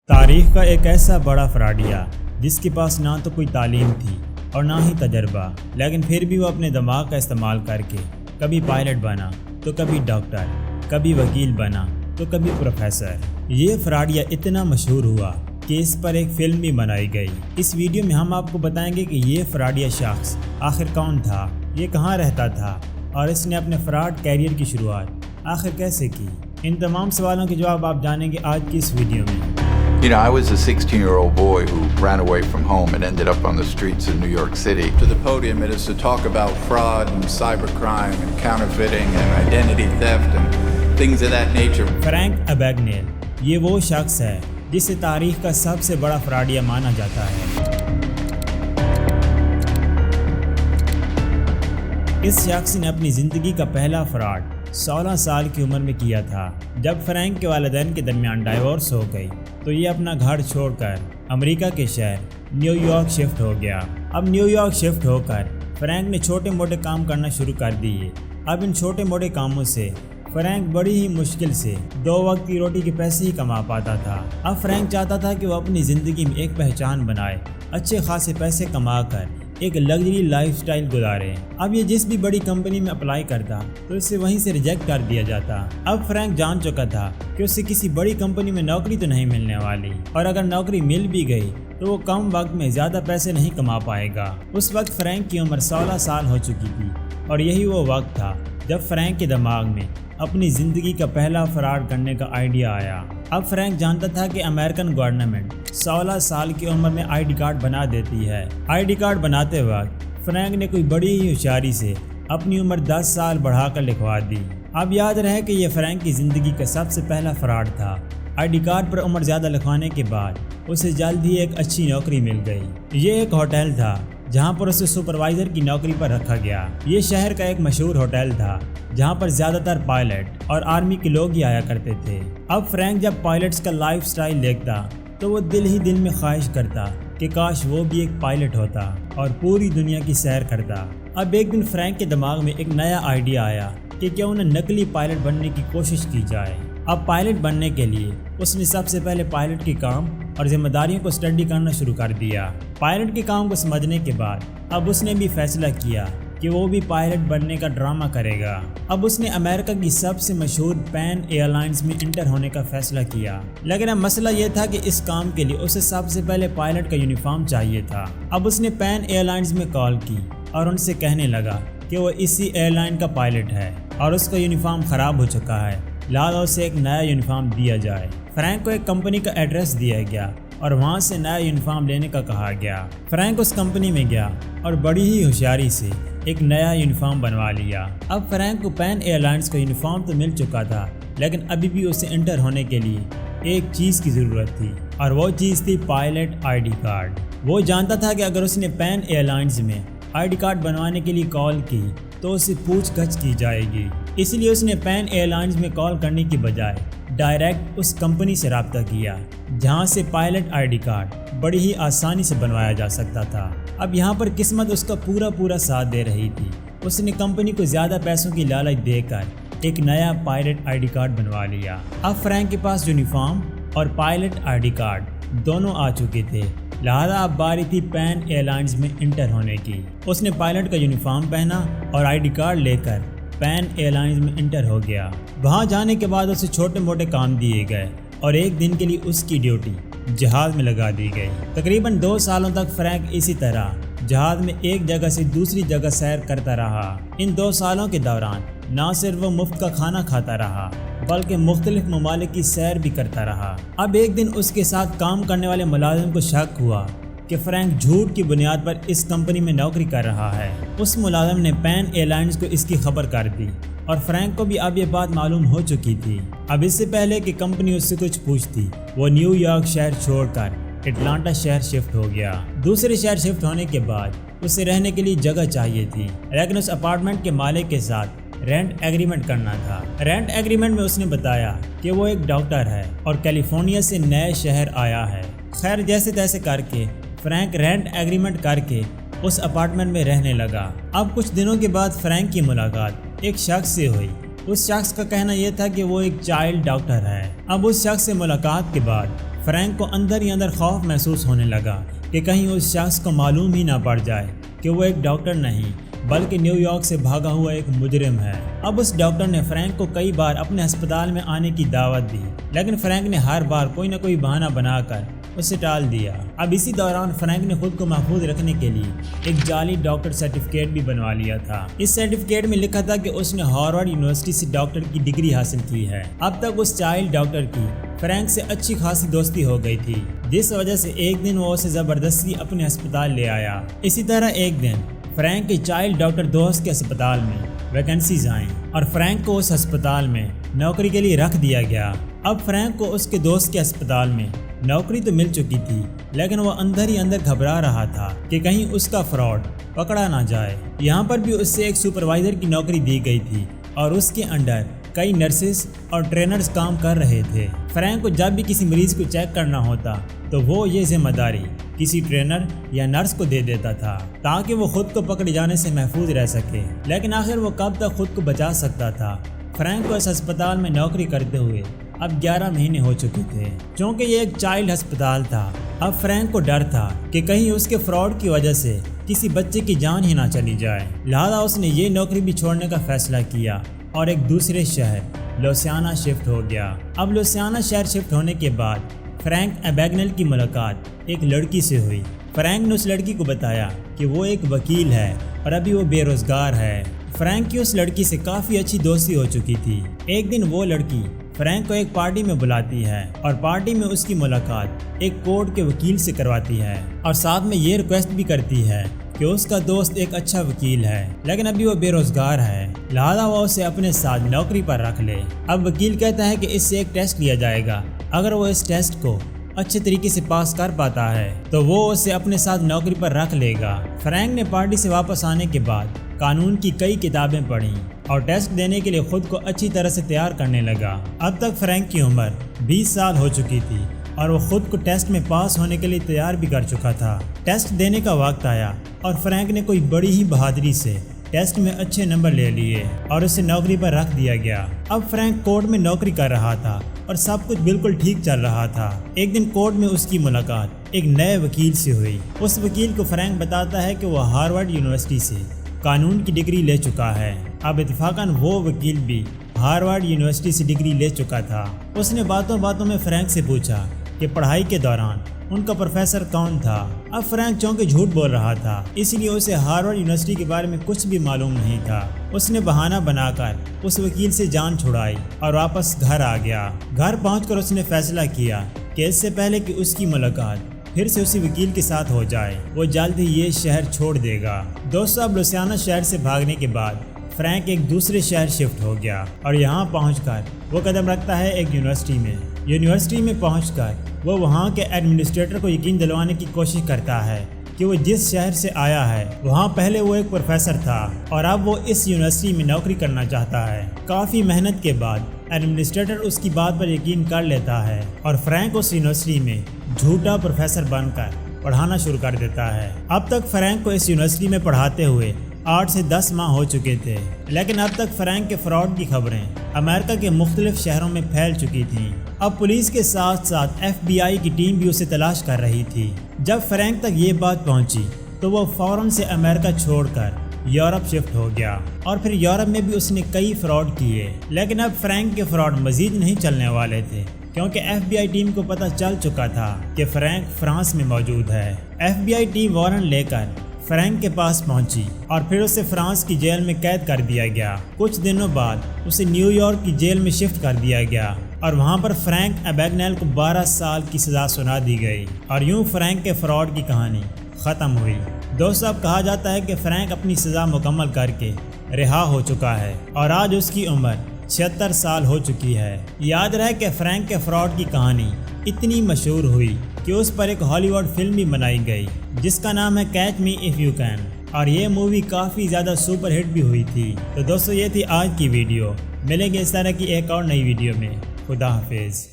تاریخ کا ایک ایسا بڑا فراڈیا جس کے پاس نہ تو کوئی تعلیم تھی اور نہ ہی تجربہ، لیکن پھر بھی وہ اپنے دماغ کا استعمال کر کے کبھی پائلٹ بنا تو کبھی ڈاکٹر، کبھی وکیل بنا تو کبھی پروفیسر۔ یہ فراڈیا اتنا مشہور ہوا کہ اس پر ایک فلم بھی بنائی گئی۔ اس ویڈیو میں ہم آپ کو بتائیں گے کہ یہ فراڈیا شخص آخر کون تھا، یہ کہاں رہتا تھا اور اس نے اپنے فراڈ کیریئر کی شروعات آخر کیسے کی۔ ان تمام سوالوں کے جواب آپ جانیں گے آج کی اس ویڈیو میں۔ You know, I was a 16-year-old boy who ran away from home and ended up on the streets of New York City. To the podium, it is to talk about fraud and cybercrime and counterfeiting and identity theft and things of that nature. Frank Abagnale یہ وہ شخص ہے جسے تاریخ کا سب سے بڑا فراڈیا مانا جاتا ہے۔ اس شخص نے اپنی زندگی کا پہلا فراڈ 16 سال کی عمر میں کیا تھا۔ جب فرینک کے والدین کے درمیان ڈائیورس ہو گئی تو یہ اپنا گھر چھوڑ کر امریکہ کے شہر نیو یارک شفٹ ہو گیا۔ اب نیو یارک شفٹ ہو کر فرینک نے چھوٹے موٹے کام کرنا شروع کر دیے۔ اب ان چھوٹے موٹے کاموں سے فرینک بڑی ہی مشکل سے 2 وقت کی روٹی کے پیسے ہی کما پاتا تھا۔ اب فرینک چاہتا تھا کہ وہ اپنی زندگی میں ایک پہچان بنائے، اچھے خاصے پیسے کما کر ایک لگژری لائف سٹائل گزارے۔ اب یہ جس بھی بڑی کمپنی میں اپلائی کرتا تو اسے وہیں سے ریجیکٹ کر دیا جاتا۔ اب فرینک جان چکا تھا کہ اسے کسی بڑی کمپنی میں نوکری تو نہیں ملنے والی، اور اگر نوکری مل بھی گئی تو وہ کم وقت میں زیادہ پیسے نہیں کما پائے گا۔ اس وقت فرینک کی عمر 16 سال ہو چکی تھی، اور یہی وہ وقت تھا جب فرینک کے دماغ میں اپنی زندگی کا پہلا فراڈ کرنے کا آئیڈیا آیا۔ اب فرینک جانتا تھا کہ امریکن گورنمنٹ 16 سال کی عمر میں آئی ڈی کارڈ بنا دیتی ہے۔ آئی ڈی کارڈ بناتے وقت فرینک نے کوئی بڑی ہی ہوشیاری سے اپنی عمر 10 سال بڑھا کر لکھوا دی۔ اب یاد رہے کہ یہ فرینک کی زندگی کا سب سے پہلا فراڈ تھا۔ آئی ڈی کارڈ پر عمر زیادہ لکھوانے کے بعد اسے جلد ہی ایک اچھی نوکری مل گئی۔ یہ ایک ہوٹل تھا جہاں پر اسے سپروائزر کی نوکری پر رکھا گیا۔ یہ شہر کا ایک مشہور ہوٹل تھا جہاں پر زیادہ تر پائلٹ اور آرمی کے لوگ ہی آیا کرتے تھے۔ اب فرینک جب پائلٹس کا لائف سٹائل دیکھتا تو وہ دل ہی دل میں خواہش کرتا کہ کاش وہ بھی ایک پائلٹ ہوتا اور پوری دنیا کی سیر کرتا۔ اب ایک دن فرینک کے دماغ میں ایک نیا آئیڈیا آیا کہ کیوں نہ نقلی پائلٹ بننے کی کوشش کی جائے۔ اب پائلٹ بننے کے لیے اس نے سب سے پہلے پائلٹ کے کام اور ذمہ داریوں کو اسٹڈی کرنا شروع کر دیا۔ پائلٹ کے کام کو سمجھنے کے بعد اب اس نے بھی فیصلہ کیا کہ وہ بھی پائلٹ بننے کا ڈرامہ کرے گا۔ اب اس نے امریکہ کی سب سے مشہور پین ایئر لائنز میں انٹر ہونے کا فیصلہ کیا، لیکن اب مسئلہ یہ تھا کہ اس کام کے لیے اسے سب سے پہلے پائلٹ کا یونیفارم چاہیے تھا۔ اب اس نے پین ایئر لائنز میں کال کی اور ان سے کہنے لگا کہ وہ اسی ایئر لائن کا پائلٹ ہے اور اس کا یونیفارم خراب ہو چکا ہے، لہٰذا اسے ایک نیا یونیفارم دیا جائے۔ فرینک کو ایک کمپنی کا ایڈریس دیا گیا اور وہاں سے نیا یونیفارم لینے کا کہا گیا۔ فرینک اس کمپنی میں گیا اور بڑی ہی ہوشیاری سے ایک نیا یونیفارم بنوا لیا۔ اب فرینک کو پین ایئر لائنز کا یونیفارم تو مل چکا تھا، لیکن ابھی بھی اسے انٹر ہونے کے لیے ایک چیز کی ضرورت تھی، اور وہ چیز تھی پائلٹ آئی ڈی کارڈ۔ وہ جانتا تھا کہ اگر اس نے پین ایئر لائنز میں آئی ڈی کارڈ بنوانے کے لیے کال کی تو اسے پوچھ گچھ کی جائے گی، اس لیے اس نے پین ایئر لائنز میں کال کرنے کی بجائے ڈائریکٹ اس کمپنی سے رابطہ کیا جہاں سے پائلٹ آئی ڈی کارڈ بڑی ہی آسانی سے بنوایا جا سکتا تھا۔ اب یہاں پر قسمت اس کا پورا ساتھ دے رہی تھی۔ اس نے کمپنی کو زیادہ پیسوں کی لالچ دے کر ایک نیا پائلٹ آئی ڈی کارڈ بنوا لیا۔ اب فرینک کے پاس یونیفارم اور پائلٹ آئی ڈی کارڈ دونوں آ چکے تھے، لہذا اب باری تھی پین ایئر لائنز میں انٹر ہونے کی۔ اس نے پائلٹ کا یونیفارم پہنا اور آئی ڈی کارڈ لے کر پین ایئر لائنز میں انٹر ہو گیا۔ وہاں جانے کے بعد اسے چھوٹے موٹے کام دیے گئے اور ایک دن کے لیے اس کی ڈیوٹی جہاز میں لگا دی گئی۔ تقریباً 2 سالوں تک فرینک اسی طرح جہاز میں ایک جگہ سے دوسری جگہ سیر کرتا رہا۔ ان 2 سالوں کے دوران نہ صرف وہ مفت کا کھانا کھاتا رہا بلکہ مختلف ممالک کی سیر بھی کرتا رہا۔ اب ایک دن اس کے ساتھ کام کرنے والے ملازم کو شک ہوا کہ فرینک جھوٹ کی بنیاد پر اس کمپنی میں نوکری کر رہا ہے۔ اس ملازم نے پین ایئر لائنز کو اس کی خبر کر دی، اور فرینک کو بھی اب یہ بات معلوم ہو چکی تھی۔ اب اس سے پہلے کہ کمپنی اس سے کچھ پوچھتی وہ نیو یارک شہر چھوڑ کر اٹلانٹا شہر شفٹ ہو گیا۔ دوسرے شہر شفٹ ہونے کے بعد اسے رہنے کے لیے جگہ چاہیے تھی، لیکن اس اپارٹمنٹ کے مالک کے ساتھ رینٹ ایگریمنٹ کرنا تھا۔ رینٹ ایگریمنٹ میں اس نے بتایا کہ وہ ایک ڈاکٹر ہے اور کیلیفورنیا سے نئے شہر آیا ہے۔ خیر جیسے تیسے کر کے فرینک رینٹ ایگریمنٹ کر کے اس اپارٹمنٹ میں رہنے لگا۔ اب کچھ دنوں کے بعد فرینک کی ملاقات ایک شخص سے ہوئی۔ اس شخص کا کہنا یہ تھا کہ وہ ایک چائلڈ ڈاکٹر ہے۔ اب اس شخص سے ملاقات کے بعد فرینک کو اندر ہی اندر خوف محسوس ہونے لگا کہ کہیں اس شخص کو معلوم ہی نہ پڑ جائے کہ وہ ایک ڈاکٹر نہیں بلکہ نیو یارک سے بھاگا ہوا ایک مجرم ہے۔ اب اس ڈاکٹر نے فرینک کو کئی بار اپنے ہسپتال میں آنے کی دعوت دی، لیکن فرینک نے ہر بار کوئی نہ کوئی بہانہ بنا کر اسے ٹال دیا۔ اب اسی دوران فرینک نے خود کو محفوظ رکھنے کے لیے ایک جعلی ڈاکٹر سرٹیفکیٹ بھی بنوا لیا تھا۔ اس سرٹیفکیٹ میں لکھا تھا کہ اس نے ہارورڈ یونیورسٹی سے ڈاکٹر کی ڈگری حاصل کی ہے۔ اب تک اس چائلڈ ڈاکٹر کی فرینک سے اچھی خاصی دوستی ہو گئی تھی، جس وجہ سے ایک دن وہ اسے زبردستی اپنے ہسپتال لے آیا۔ اسی طرح ایک دن فرینک کے چائلڈ ڈاکٹر دوست کے ہسپتال میں ویکنسیز آئیں اور فرینک کو اس ہسپتال میں نوکری کے لیے رکھ دیا گیا۔ اب فرینک کو اس کے دوست کے ہسپتال میں نوکری تو مل چکی تھی، لیکن وہ اندر ہی اندر گھبرا رہا تھا کہ کہیں اس کا فراڈ پکڑا نہ جائے۔ یہاں پر بھی اس سے ایک سپروائزر کی نوکری دی گئی تھی اور اس کے انڈر کئی نرسز اور ٹرینرز کام کر رہے تھے۔ فرینک کو جب بھی کسی مریض کو چیک کرنا ہوتا تو وہ یہ ذمہ داری کسی ٹرینر یا نرس کو دے دیتا تھا تاکہ وہ خود کو پکڑ جانے سے محفوظ رہ سکے، لیکن آخر وہ کب تک خود کو بچا سکتا تھا۔ فرینک کو اس ہسپتال میں نوکری کرتے ہوئے اب 11 مہینے ہو چکے تھے۔ چونکہ یہ ایک چائلڈ ہسپتال تھا، اب فرینک کو ڈر تھا کہ کہیں اس کے فراڈ کی وجہ سے کسی بچے کی جان ہی نہ چلی جائے، لہذا اس نے یہ نوکری بھی چھوڑنے کا فیصلہ کیا اور ایک دوسرے شہر لوسیانا شفٹ ہو گیا۔ اب لوسیانا شہر شفٹ ہونے کے بعد فرینک ایبیگنیل کی ملاقات ایک لڑکی سے ہوئی۔ فرینک نے اس لڑکی کو بتایا کہ وہ ایک وکیل ہے اور ابھی وہ بے روزگار ہے۔ فرینک کی اس لڑکی سے کافی اچھی دوستی ہو چکی تھی۔ ایک دن وہ لڑکی فرینک کو ایک پارٹی میں بلاتی ہے اور پارٹی میں اس کی ملاقات ایک کورٹ کے وکیل سے کرواتی ہے اور ساتھ میں یہ ریکویسٹ بھی کرتی ہے کہ اس کا دوست ایک اچھا وکیل ہے لیکن ابھی وہ بے روزگار ہے، لہذا وہ اسے اپنے ساتھ نوکری پر رکھ لے۔ اب وکیل کہتا ہے کہ اس سے ایک ٹیسٹ لیا جائے گا، اگر وہ اس ٹیسٹ کو اچھے طریقے سے پاس کر پاتا ہے تو وہ اسے اپنے ساتھ نوکری پر رکھ لے گا۔ فرینک نے پارٹی سے واپس آنے کے بعد قانون کی کئی کتابیں پڑھیں اور ٹیسٹ دینے کے لیے خود کو اچھی طرح سے تیار کرنے لگا۔ اب تک فرینک کی عمر 20 سال ہو چکی تھی اور وہ خود کو ٹیسٹ میں پاس ہونے کے لیے تیار بھی کر چکا تھا۔ ٹیسٹ دینے کا وقت آیا اور فرینک نے کوئی بڑی ہی بہادری سے ٹیسٹ میں اچھے نمبر لے لیے اور اسے نوکری پر رکھ دیا گیا۔ اب فرینک کورٹ میں نوکری کر رہا تھا اور سب کچھ بالکل ٹھیک چل رہا تھا۔ ایک دن کورٹ میں اس کی ملاقات ایک نئے وکیل سے ہوئی۔ اس وکیل کو فرینک بتاتا ہے کہ وہ ہارورڈ یونیورسٹی سے قانون کی ڈگری لے چکا ہے۔ اب اتفاقاً وہ وکیل بھی ہارورڈ یونیورسٹی سے ڈگری لے چکا تھا۔ اس نے باتوں باتوں میں فرینک سے پوچھا کہ پڑھائی کے دوران ان کا پروفیسر کون تھا۔ اب فرینک چونکہ جھوٹ بول رہا تھا، اس لیے اسے ہارورڈ یونیورسٹی کے بارے میں کچھ بھی معلوم نہیں تھا۔ اس نے بہانہ بنا کر اس وکیل سے جان چھڑائی اور واپس گھر آ گیا۔ گھر پہنچ کر اس نے فیصلہ کیا کہ اس سے پہلے کہ اس کی ملاقات پھر سے اسی وکیل کے ساتھ ہو جائے، وہ جلد ہی یہ شہر چھوڑ دے گا۔ دوستو، اب لوسیانا شہر سے بھاگنے کے بعد فرینک ایک دوسرے شہر شفٹ ہو گیا اور یہاں پہنچ کر وہ قدم رکھتا ہے ایک یونیورسٹی میں۔ یونیورسٹی میں پہنچ کر وہ وہاں کے ایڈمنسٹریٹر کو یقین دلوانے کی کوشش کرتا ہے کہ وہ جس شہر سے آیا ہے وہاں پہلے وہ ایک پروفیسر تھا اور اب وہ اس یونیورسٹی میں نوکری کرنا چاہتا ہے۔ کافی محنت کے بعد ایڈمنسٹریٹر اس کی بات پر یقین کر لیتا ہے اور فرینک اس یونیورسٹی میں جھوٹا پروفیسر بن کر پڑھانا شروع کر دیتا ہے۔ اب تک فرینک کو اس یونیورسٹی میں پڑھاتے ہوئے 8 سے 10 ماہ ہو چکے تھے، لیکن اب تک فرینک کے فراڈ کی خبریں امریکہ کے مختلف شہروں میں پھیل چکی تھیں۔ اب پولیس کے ساتھ ساتھ FBI کی ٹیم بھی اسے تلاش کر رہی تھی۔ جب فرینک تک یہ بات پہنچی تو وہ فوراً سے امریکہ چھوڑ کر یورپ شفٹ ہو گیا اور پھر یورپ میں بھی اس نے کئی فراڈ کیے، لیکن اب فرینک کے فراڈ مزید نہیں چلنے والے تھے کیونکہ FBI ٹیم کو پتہ چل چکا تھا کہ فرینک فرانس میں موجود ہے۔ FBI ٹیم وارنٹ لے کر فرینک کے پاس پہنچی اور پھر اسے فرانس کی جیل میں قید کر دیا گیا۔ کچھ دنوں بعد اسے نیو یارک کی جیل میں شفٹ کر دیا گیا اور وہاں پر فرینک ایبیگنیل کو 12 سال کی سزا سنا دی گئی اور یوں فرینک کے فراڈ کی کہانی ختم ہوئی۔ دوستو، اب کہا جاتا ہے کہ فرینک اپنی سزا مکمل کر کے رہا ہو چکا ہے اور آج اس کی عمر 76 سال ہو چکی ہے۔ یاد رہے کہ فرینک کے فراڈ کی کہانی اتنی مشہور ہوئی کہ اس پر ایک ہالی ووڈ فلم بھی بنائی گئی جس کا نام ہے catch me if you can, اور یہ مووی کافی زیادہ سپر ہٹ بھی ہوئی تھی۔ تو دوستو، یہ تھی آج کی ویڈیو۔ ملیں گے اس طرح کی ایک اور نئی ویڈیو میں۔ خدا حافظ۔